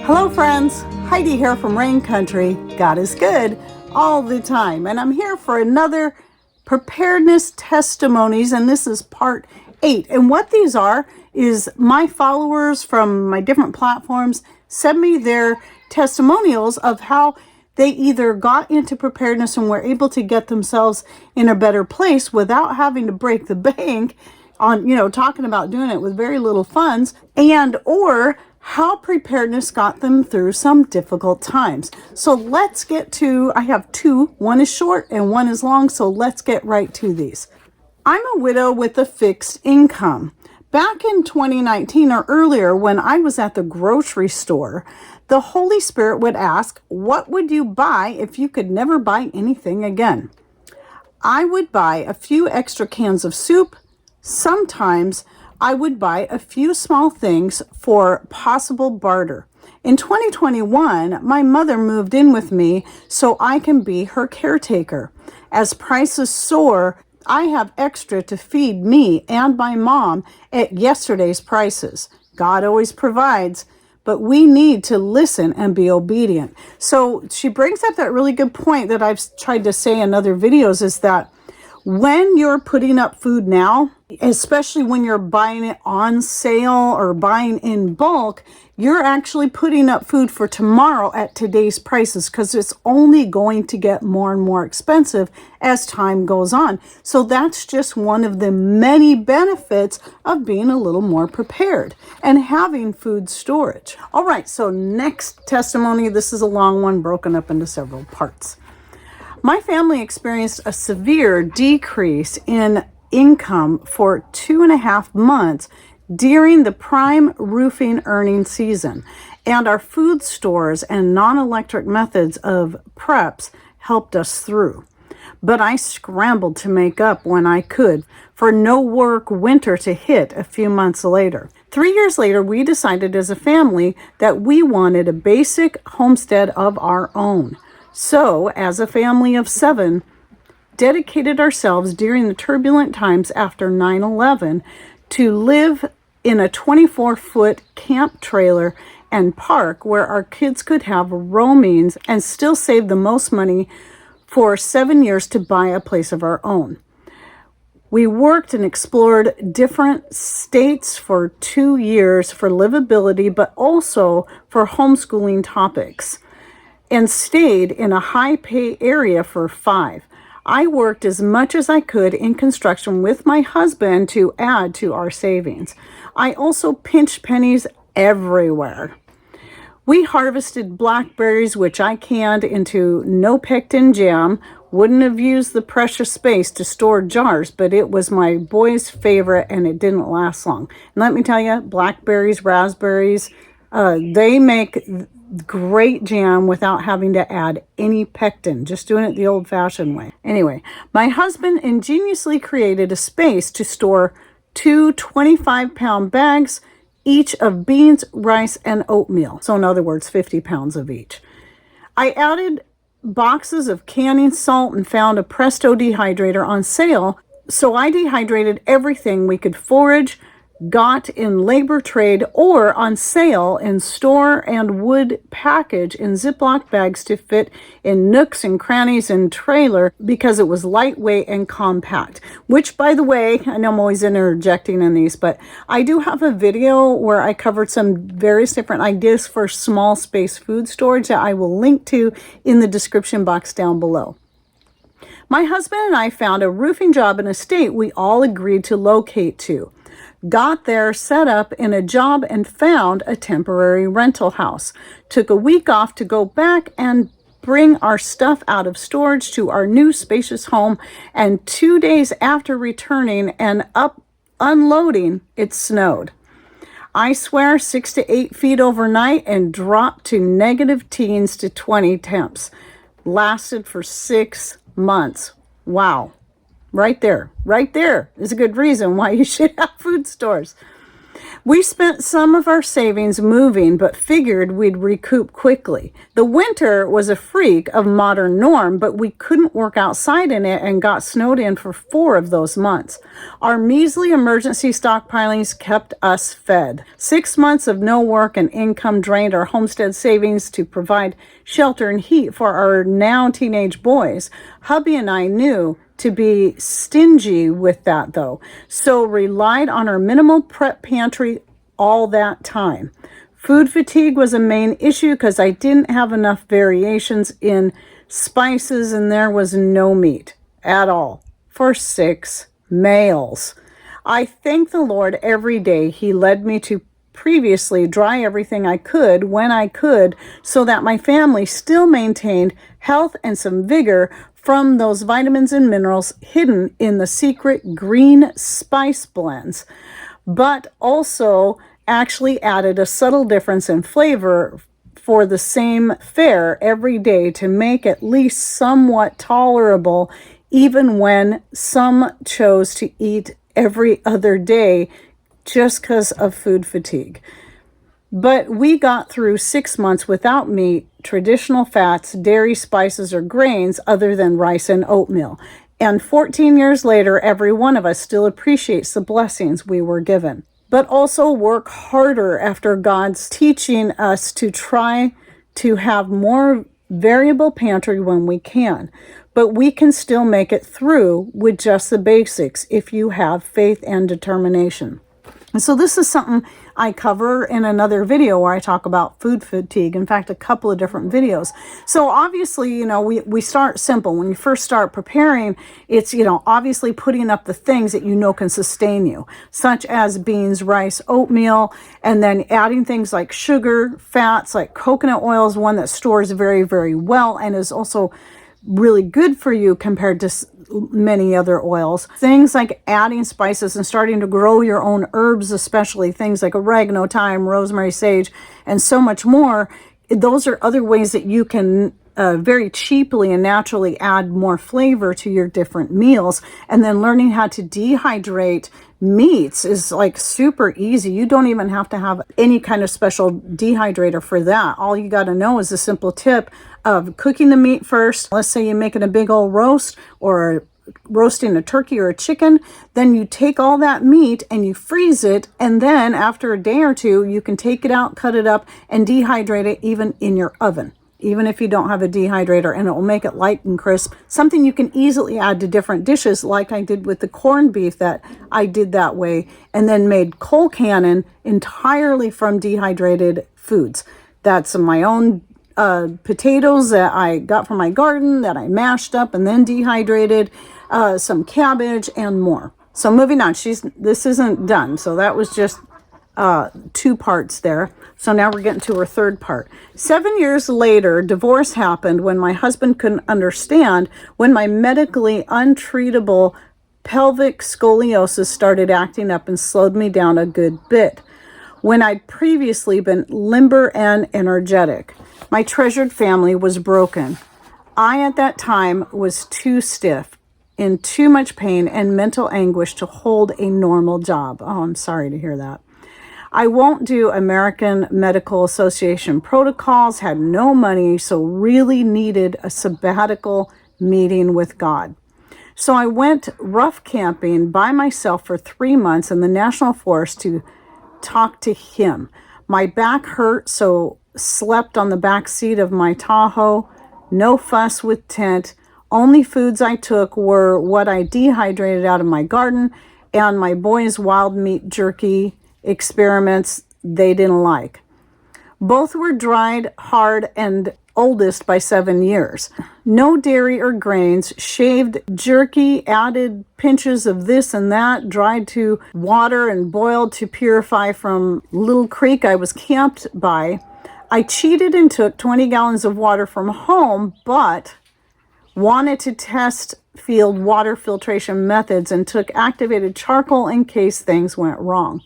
Hello friends, Heidi here from Rain Country. God is good all the time, and I'm here for another Preparedness Testimonies, and this is part 8. And what these are is my followers from my different platforms send me their testimonials of how they either got into preparedness and were able to get themselves in a better place without having to break the bank on, talking about doing it with very little funds, and or how preparedness got them through some difficult times. So let's get to, I have two, one is short and one is long, so let's get right to these. I'm a widow with a fixed income. Back in 2019 or earlier, when I was at the grocery store, the Holy Spirit would ask, what would you buy if you could never buy anything again? I would buy a few extra cans of soup. Sometimes I would buy a few small things for possible barter. In 2021, my mother moved in with me so I can be her caretaker. As prices soar, I have extra to feed me and my mom at yesterday's prices. God always provides, but we need to listen and be obedient. So she brings up that really good point that I've tried to say in other videos, is that when you're putting up food now, especially when you're buying it on sale or buying in bulk, you're actually putting up food for tomorrow at today's prices, because it's only going to get more and more expensive as time goes on. So that's just one of the many benefits of being a little more prepared and having food storage. All right, so next testimony. This is a long one broken up into several parts. My family experienced a severe decrease in income for 2.5 months during the prime roofing earning season, and our food stores and non-electric methods of preps helped us through. But I scrambled to make up when I could for no work winter to hit a few months later. 3 years later, we decided as a family that we wanted a basic homestead of our own. So, as a family of 7, dedicated ourselves during the turbulent times after 9/11 to live in a 24-foot camp trailer and park where our kids could have roamings and still save the most money for 7 years to buy a place of our own. We worked and explored different states for 2 years for livability, but also for homeschooling topics, and stayed in a high-pay area for 5. I worked as much as I could in construction with my husband to add to our savings. I also pinched pennies everywhere. We harvested blackberries, which I canned into no pectin jam. Wouldn't have used the precious space to store jars, but it was my boy's favorite and it didn't last long. And let me tell you, blackberries, raspberries, they make great jam without having to add any pectin, just doing it the old-fashioned way. Anyway, my husband ingeniously created a space to store 2 25-pound bags each of beans, rice, and oatmeal. So in other words, 50 pounds of each. I added boxes of canning salt and found a Presto dehydrator on sale, so I dehydrated everything we could forage, got in labor trade, or on sale in store and would package in Ziploc bags to fit in nooks and crannies and trailer because it was lightweight and compact. Which, by the way, I know I'm always interjecting in these, but I do have a video where I covered some various different ideas for small space food storage that I will link to in the description box down below. My husband and I found a roofing job in a state we all agreed to locate to. Got there, set up in a job, and found a temporary rental house. Took a week off to go back and bring our stuff out of storage to our new spacious home, and 2 days after returning and unloading, it snowed. I swear 6 to 8 feet overnight and dropped to negative teens to 20 temps. Lasted for 6 months. Wow. Right there is a good reason why you should have food stores. We spent some of our savings moving, but figured we'd recoup quickly. The winter was a freak of modern norm, but we couldn't work outside in it and got snowed in for 4 of those months. Our measly emergency stockpilings kept us fed. 6 months of no work and income drained our homestead savings to provide shelter and heat for our now teenage boys. Hubby and I knew to be stingy with that though, so relied on our minimal prep pantry all that time. Food fatigue was a main issue because I didn't have enough variations in spices and there was no meat at all for 6 males. I thank the Lord every day He led me to previously dry everything I could when I could so that my family still maintained health and some vigor from those vitamins and minerals hidden in the secret green spice blends, but also actually added a subtle difference in flavor for the same fare every day to make at least somewhat tolerable, even when some chose to eat every other day just because of food fatigue. But we got through 6 months without meat, traditional fats, dairy, spices, or grains other than rice and oatmeal. And 14 years later, every one of us still appreciates the blessings we were given. But also work harder after God's teaching us to try to have more variable pantry when we can. But we can still make it through with just the basics if you have faith and determination. And so this is something I cover in another video where I talk about food fatigue. In fact, a couple of different videos. So obviously, we start simple. When you first start preparing, it's, obviously putting up the things that can sustain you, such as beans, rice, oatmeal, and then adding things like sugar, fats, like coconut oil is one that stores very, very well and is also really good for you compared to many other oils. Things like adding spices and starting to grow your own herbs, especially things like oregano, thyme, rosemary, sage, and so much more. Those are other ways that you can very cheaply and naturally add more flavor to your different meals. And then learning how to dehydrate meats is like super easy. You don't even have to have any kind of special dehydrator for that. All you got to know is a simple tip of cooking the meat first. Let's say you're making a big old roast or roasting a turkey or a chicken. Then you take all that meat and you freeze it. And then after a day or two, you can take it out, cut it up, and dehydrate it even in your oven, even if you don't have a dehydrator, and it will make it light and crisp. Something you can easily add to different dishes, like I did with the corned beef that I did that way, and then made cold cannon entirely from dehydrated foods. That's my own potatoes that I got from my garden that I mashed up and then dehydrated, some cabbage and more. So moving on, this isn't done. So that was just 2 parts there. So now we're getting to our 3rd part. 7 years later, divorce happened when my husband couldn't understand when my medically untreatable pelvic scoliosis started acting up and slowed me down a good bit. When I'd previously been limber and energetic, my treasured family was broken. I, at that time, was too stiff, in too much pain and mental anguish to hold a normal job. Oh, I'm sorry to hear that. I won't do American Medical Association protocols, had no money, so really needed a sabbatical meeting with God. So I went rough camping by myself for 3 months in the National Forest to talk to Him. My back hurt, so slept on the back seat of my Tahoe. No fuss with tent. Only foods I took were what I dehydrated out of my garden and my boys' wild meat jerky experiments they didn't like. Both were dried, hard, and oldest by 7 years. No dairy or grains, shaved jerky, added pinches of this and that, dried to water and boiled to purify from Little Creek I was camped by. I cheated and took 20 gallons of water from home, but wanted to test field water filtration methods and took activated charcoal in case things went wrong,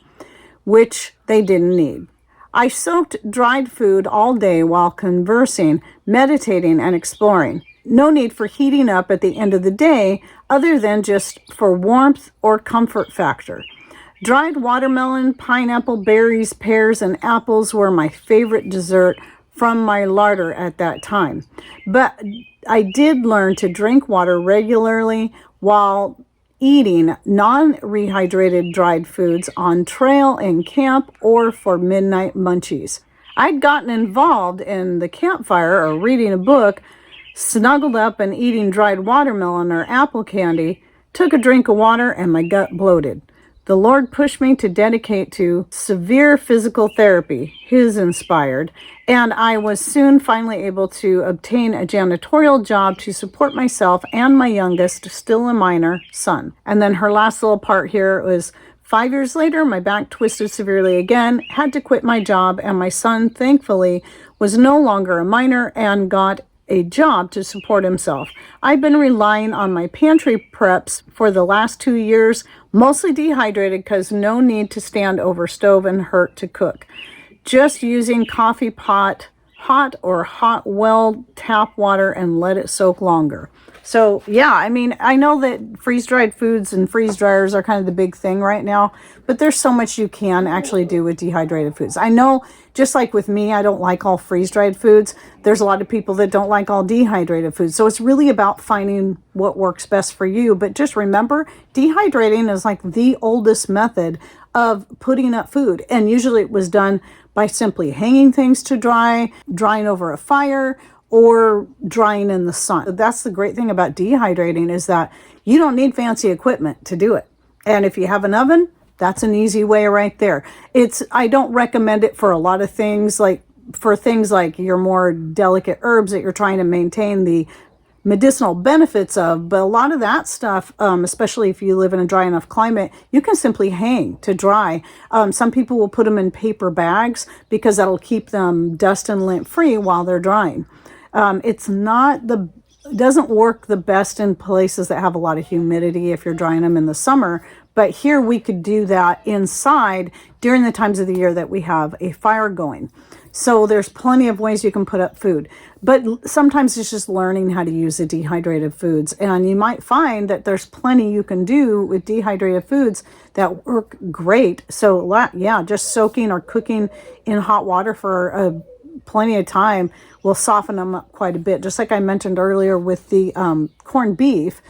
which they didn't need. I soaked dried food all day while conversing, meditating, and exploring. No need for heating up at the end of the day other than just for warmth or comfort factor. Dried watermelon, pineapple, berries, pears, and apples were my favorite dessert from my larder at that time. But I did learn to drink water regularly while eating non-rehydrated dried foods on trail, in camp, or for midnight munchies. I'd gotten involved in the campfire or reading a book, snuggled up and eating dried watermelon or apple candy, took a drink of water, and my gut bloated. The Lord pushed me to dedicate to severe physical therapy, His inspired, and I was soon finally able to obtain a janitorial job to support myself and my youngest, still a minor, son. And then her last little part here was 5 years later, my back twisted severely again, had to quit my job, and my son, thankfully, was no longer a minor and got a job to support himself. I've been relying on my pantry preps for the last 2 years, mostly dehydrated because no need to stand over stove and hurt to cook. Just using coffee pot, hot or hot well tap water, and let it soak longer. So yeah, I mean, I know that freeze-dried foods and freeze dryers are kind of the big thing right now, but there's so much you can actually do with dehydrated foods. I know, just like with me, I don't like all freeze-dried foods. There's a lot of people that don't like all dehydrated foods. So it's really about finding what works best for you. But just remember, dehydrating is like the oldest method of putting up food. And usually it was done by simply hanging things to dry, drying over a fire, or drying in the sun. That's the great thing about dehydrating, is that you don't need fancy equipment to do it. And if you have an oven, that's an easy way right there. I don't recommend it for a lot of things, like for things like your more delicate herbs that you're trying to maintain the medicinal benefits of, but a lot of that stuff, especially if you live in a dry enough climate, you can simply hang to dry. Some people will put them in paper bags because that'll keep them dust and lint free while they're drying. It doesn't work the best in places that have a lot of humidity if you're drying them in the summer. But here we could do that inside during the times of the year that we have a fire going. So there's plenty of ways you can put up food. But sometimes it's just learning how to use the dehydrated foods. And you might find that there's plenty you can do with dehydrated foods that work great. So yeah, just soaking or cooking in hot water for plenty of time will soften them up quite a bit. Just like I mentioned earlier with the corned beef.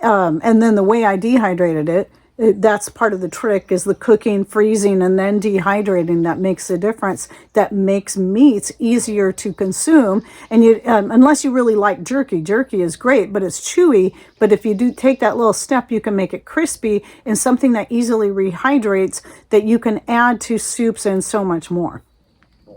And then the way I dehydrated it, that's part of the trick, is the cooking, freezing, and then dehydrating. That makes a difference. That makes meats easier to consume. And unless you really like jerky is great, but it's chewy. But if you do take that little step, you can make it crispy and something that easily rehydrates that you can add to soups and so much more.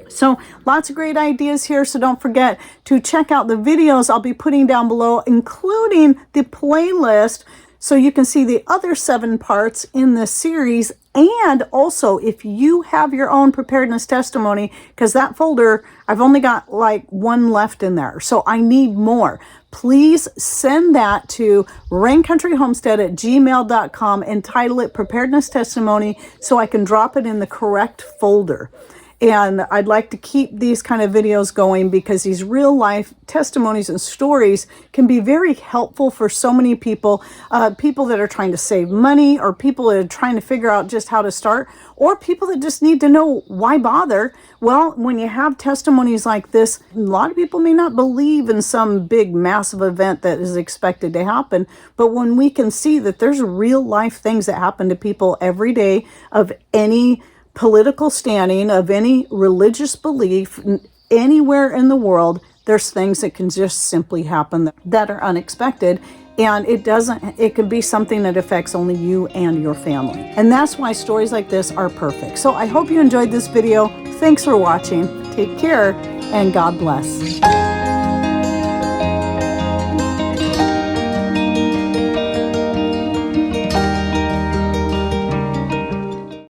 So lots of great ideas here. So don't forget to check out the videos I'll be putting down below, including the playlist, so you can see the other 7 parts in this series. And also, if you have your own preparedness testimony, because that folder, I've only got like 1 left in there, so I need more. Please send that to raincountryhomestead@gmail.com and title it Preparedness Testimony so I can drop it in the correct folder. And I'd like to keep these kind of videos going because these real life testimonies and stories can be very helpful for so many people, people that are trying to save money, or people that are trying to figure out just how to start, or people that just need to know why bother. Well, when you have testimonies like this, a lot of people may not believe in some big massive event that is expected to happen. But when we can see that there's real life things that happen to people every day of any political standing, of any religious belief, anywhere in the world, there's things that can just simply happen that are unexpected. And it can be something that affects only you and your family. And that's why stories like this are perfect. So I hope you enjoyed this video. Thanks for watching. Take care and God bless.